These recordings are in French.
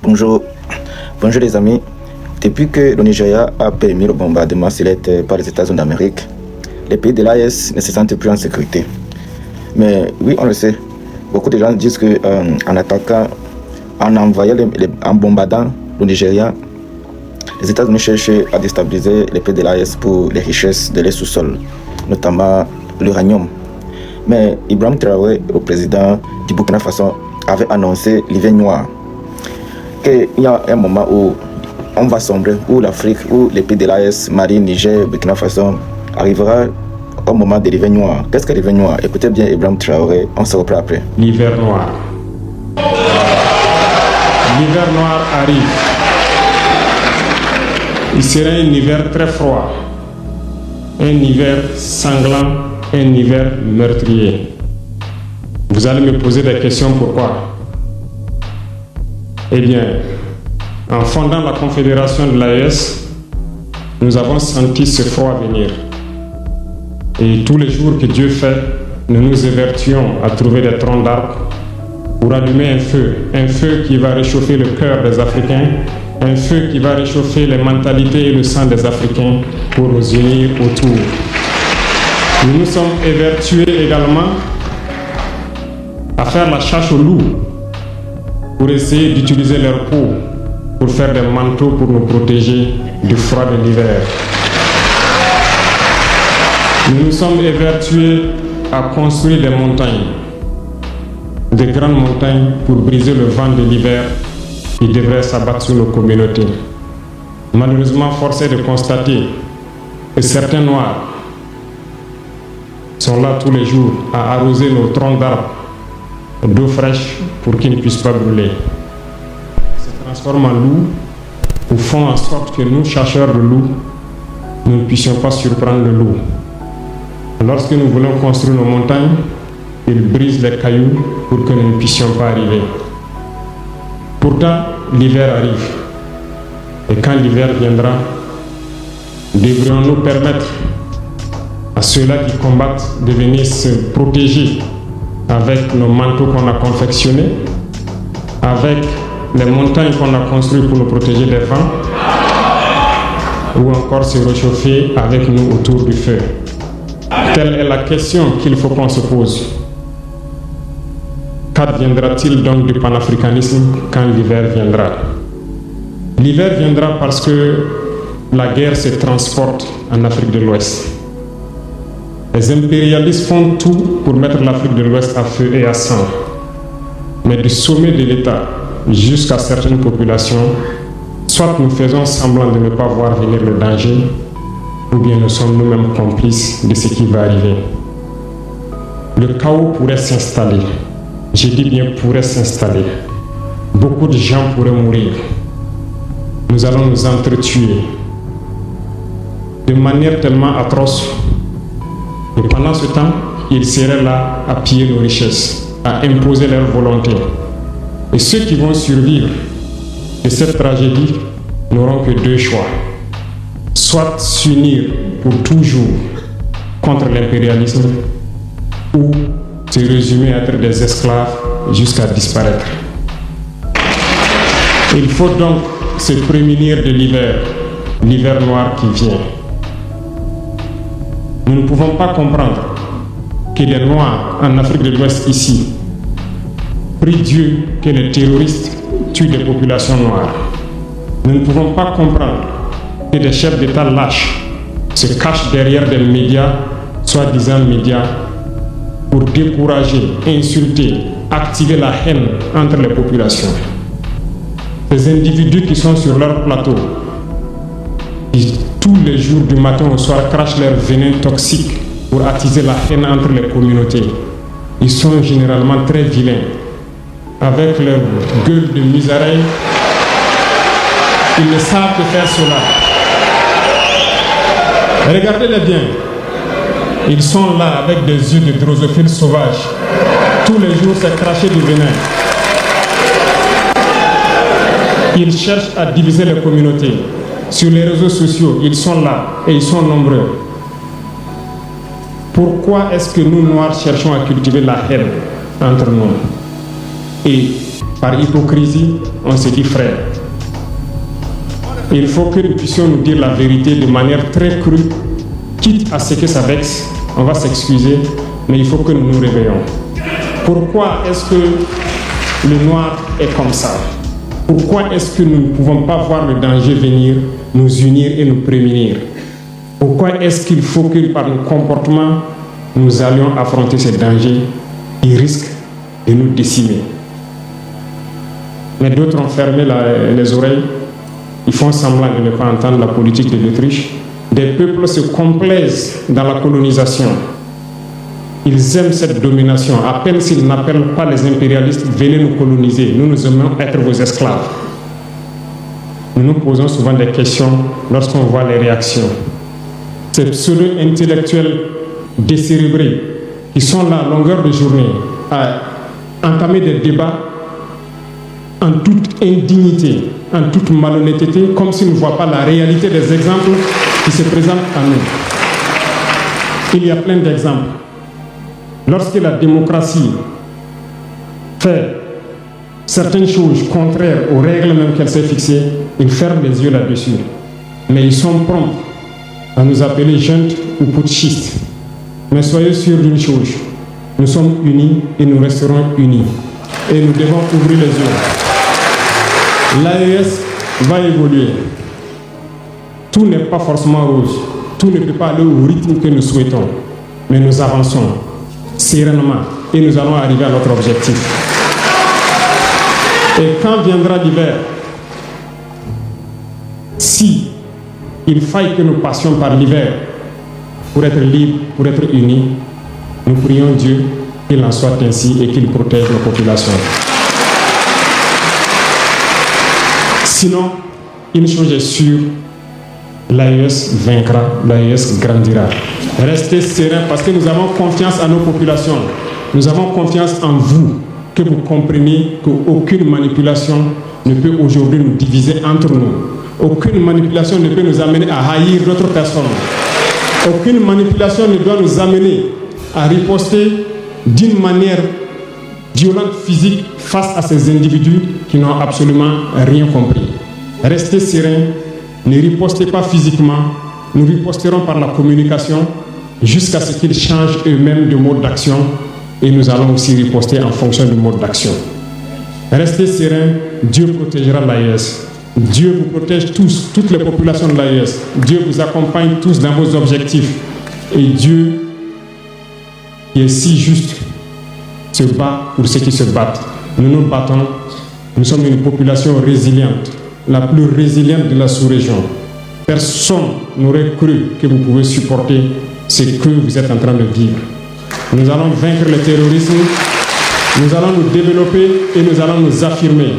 Bonjour, bonjour les amis. Depuis que le Nigeria a permis le bombardement select par les États-Unis d'Amérique, les pays de l'AES ne se sentent plus en sécurité. Mais oui, on le sait. Beaucoup de gens disent que en attaquant, en bombardant le Nigeria, les États-Unis cherchent à déstabiliser les pays de l'AES pour les richesses de leur sous-sol, notamment l'uranium. Mais Ibrahim Traoré, le président du Burkina Faso, avait annoncé l'hiver noir. Qu'il y a un moment où on va sombrer, où l'Afrique, où les pays de l'AES, Mali, Niger, Burkina Faso, arrivera au moment de l'hiver noir. Qu'est-ce que l'hiver noir? Écoutez bien Ibrahim Traoré, on se reprend après. L'hiver noir. L'hiver noir arrive. Il sera un hiver très froid, un hiver sanglant, un hiver meurtrier. Vous allez me poser des questions, pourquoi? Eh bien, en fondant la Confédération de l'AES, nous avons senti ce froid venir. Et tous les jours que Dieu fait, nous nous évertuons à trouver des troncs d'arbres pour allumer un feu qui va réchauffer le cœur des Africains, un feu qui va réchauffer les mentalités et le sang des Africains pour nous unir autour. Nous nous sommes évertués également à faire la chasse aux loups pour essayer d'utiliser leur peau pour faire des manteaux pour nous protéger du froid de l'hiver. Nous nous sommes évertués à construire des montagnes, des grandes montagnes pour briser le vent de l'hiver qui devrait s'abattre sur nos communautés. Malheureusement, force est de constater que certains Noirs sont là tous les jours à arroser nos troncs d'arbres d'eau fraîche pour qu'ils ne puissent pas brûler. Ils se transforment en loups ou font en sorte que nous, chasseurs de loups, nous ne puissions pas surprendre le loup. Lorsque nous voulons construire nos montagnes, ils brisent les cailloux pour que nous ne puissions pas arriver. Pourtant, l'hiver arrive. Et quand l'hiver viendra, devrions-nous permettre à ceux-là qui combattent de venir se protéger avec nos manteaux qu'on a confectionnés, avec les montagnes qu'on a construites pour nous protéger des vents, ou encore se réchauffer avec nous autour du feu. Telle est la question qu'il faut qu'on se pose. Qu'adviendra-t-il donc du panafricanisme quand l'hiver viendra? L'hiver viendra parce que la guerre se transporte en Afrique de l'Ouest. Les impérialistes font tout pour mettre l'Afrique de l'Ouest à feu et à sang. Mais du sommet de l'État jusqu'à certaines populations, soit nous faisons semblant de ne pas voir venir le danger, ou bien nous sommes nous-mêmes complices de ce qui va arriver. Le chaos pourrait s'installer. Je dis bien pourrait s'installer. Beaucoup de gens pourraient mourir. Nous allons nous entretuer de manière tellement atroce. Et pendant ce temps, ils seraient là à piller nos richesses, à imposer leur volonté. Et ceux qui vont survivre de cette tragédie n'auront que deux choix. Soit s'unir pour toujours contre l'impérialisme, ou se résumer à être des esclaves jusqu'à disparaître. Il faut donc se prémunir de l'hiver noir qui vient. Nous ne pouvons pas comprendre que les Noirs en Afrique de l'Ouest ici prient Dieu que les terroristes tuent des populations noires. Nous ne pouvons pas comprendre que des chefs d'État lâches se cachent derrière des médias, soi-disant médias, pour décourager, insulter, activer la haine entre les populations. Ces individus qui sont sur leur plateau, qui tous les jours du matin au soir crachent leur venin toxique pour attiser la haine entre les communautés, ils sont généralement très vilains. Avec leur gueule de misérable, ils ne savent que faire cela. Regardez-les bien. Ils sont là avec des yeux de drosophiles sauvages. Tous les jours, c'est cracher du venin. Ils cherchent à diviser les communautés. Sur les réseaux sociaux, ils sont là et ils sont nombreux. Pourquoi est-ce que nous, Noirs, cherchons à cultiver la haine entre nous? Et par hypocrisie, on se dit frère. Il faut que nous puissions nous dire la vérité de manière très crue, quitte à ce que ça vexe, on va s'excuser, mais il faut que nous nous réveillons. Pourquoi est-ce que le noir est comme ça? Pourquoi est-ce que nous ne pouvons pas voir le danger venir, nous unir et nous prémunir? Pourquoi est-ce qu'il faut que par nos comportements, nous allions affronter ces dangers qui risquent de nous décimer? Mais d'autres ont fermé les oreilles. Ils font semblant de ne pas entendre la politique de l'Autriche. Des peuples se complaisent dans la colonisation. Ils aiment cette domination. À peine s'ils n'appellent pas les impérialistes, venez nous coloniser. Nous aimons être vos esclaves. Nous nous posons souvent des questions lorsqu'on voit les réactions. Ces pseudo-intellectuels décérébrés qui sont là à longueur de journée à entamer des débats en toute indignité, en toute malhonnêteté, comme s'ils ne voient pas la réalité des exemples qui se présentent à nous. Il y a plein d'exemples. Lorsque la démocratie fait certaines choses contraires aux règles même qu'elle s'est fixées, ils ferment les yeux là-dessus. Mais ils sont prompts à nous appeler jeunes ou putschistes. Mais soyez sûrs d'une chose, nous sommes unis et nous resterons unis. Et nous devons ouvrir les yeux. L'AES va évoluer. Tout n'est pas forcément rose. Tout ne peut pas aller au rythme que nous souhaitons. Mais nous avançons sereinement et nous allons arriver à notre objectif. Et quand viendra l'hiver, si il faille que nous passions par l'hiver pour être libres, pour être unis, nous prions Dieu qu'il en soit ainsi et qu'il protège nos populations. Sinon, une chose est sûre, l'AES vaincra, l'AES grandira. Restez sereins parce que nous avons confiance en nos populations. Nous avons confiance en vous, que vous compreniez qu'aucune manipulation ne peut aujourd'hui nous diviser entre nous. Aucune manipulation ne peut nous amener à haïr d'autres personnes. Aucune manipulation ne doit nous amener à riposter d'une manière violente, physique, face à ces individus qui n'ont absolument rien compris. Restez sereins, ne ripostez pas physiquement, nous riposterons par la communication jusqu'à ce qu'ils changent eux-mêmes de mode d'action et nous allons aussi riposter en fonction du mode d'action. Restez sereins, Dieu protégera l'AES. Dieu vous protège tous, toutes les populations de l'AES. Dieu vous accompagne tous dans vos objectifs. Et Dieu, qui est si juste, se bat pour ceux qui se battent. Nous nous battons. Nous sommes une population résiliente, la plus résiliente de la sous-région. Personne n'aurait cru que vous pouvez supporter ce que vous êtes en train de vivre. Nous allons vaincre le terrorisme, nous allons nous développer et nous allons nous affirmer.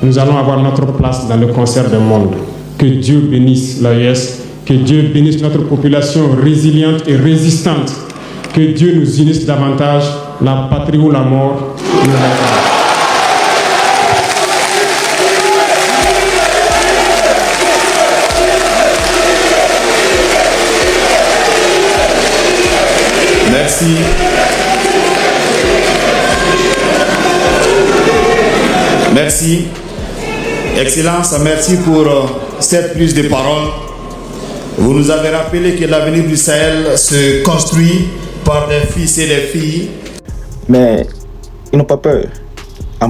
Nous allons avoir notre place dans le concert du monde. Que Dieu bénisse l'AES, que Dieu bénisse notre population résiliente et résistante. Que Dieu nous unisse davantage, la patrie ou la mort. Merci. Merci. Excellence, merci pour cette prise de parole. Vous nous avez rappelé que l'avenir du Sahel se construit par des fils et des filles. Mais ils n'ont pas peur. En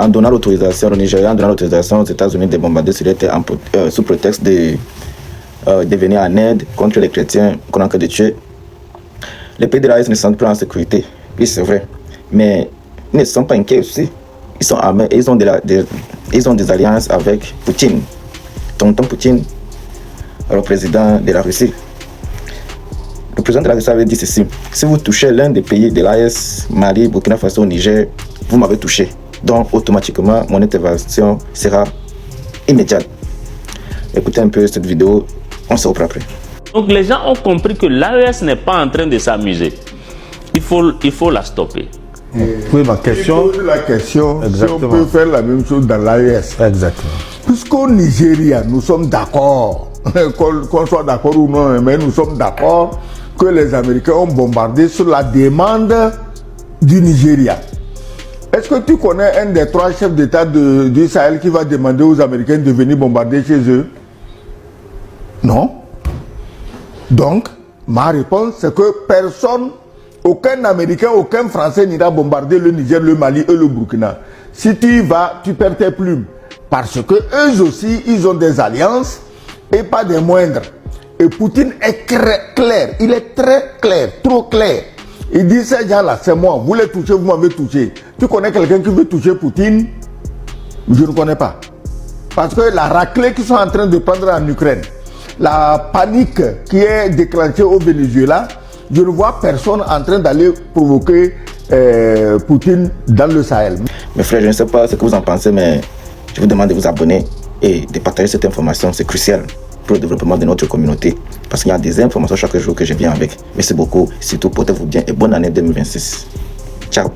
donnant l'autorisation au Nigeria, en donnant l'autorisation aux États-Unis de bombarder sur les terres sous prétexte de venir en aide contre les chrétiens qu'on est en train de tuer. Les pays de l'AES ne sont plus en sécurité. Oui, c'est vrai. Mais ils ne sont pas inquiets aussi. Ils sont armés et ils ont des alliances avec Poutine. Tonton Poutine, le président de la Russie. Le président de la Russie avait dit ceci: si vous touchez l'un des pays de l'AES, Mali, Burkina Faso, Niger, vous m'avez touché. Donc automatiquement, mon intervention sera immédiate. Écoutez un peu cette vidéo, on se reprend après. Donc les gens ont compris que l'AES n'est pas en train de s'amuser. Il faut la stopper. Oui, ma question. Je pose la question Exactement. si on peut faire la même chose dans l'AES. Exactement. Puisqu'au Nigeria, nous sommes d'accord, qu'on soit d'accord ou non, mais nous sommes d'accord que les Américains ont bombardé sur la demande du Nigeria. Est-ce que tu connais un des 3 chefs d'État du Sahel qui va demander aux Américains de venir bombarder chez eux? Non. Donc, ma réponse, c'est que personne, aucun Américain, aucun Français n'ira bombarder le Niger, le Mali et le Burkina. Si tu y vas, tu perds tes plumes. Parce que eux aussi, ils ont des alliances et pas des moindres. Et Poutine est clair, il est très clair, trop clair. Il dit, ces gens-là, c'est moi, vous les touchez, vous m'avez touché. Tu connais quelqu'un qui veut toucher Poutine? Je ne connais pas. Parce que la raclée qu'ils sont en train de prendre en Ukraine, la panique qui est déclenchée au Venezuela, je ne vois personne en train d'aller provoquer Poutine dans le Sahel. Mes frères, je ne sais pas ce que vous en pensez, mais je vous demande de vous abonner et de partager cette information. C'est crucial pour le développement de notre communauté. Parce qu'il y a des informations chaque jour que je viens avec. Merci beaucoup. Surtout, portez-vous bien et bonne année 2026. Ciao.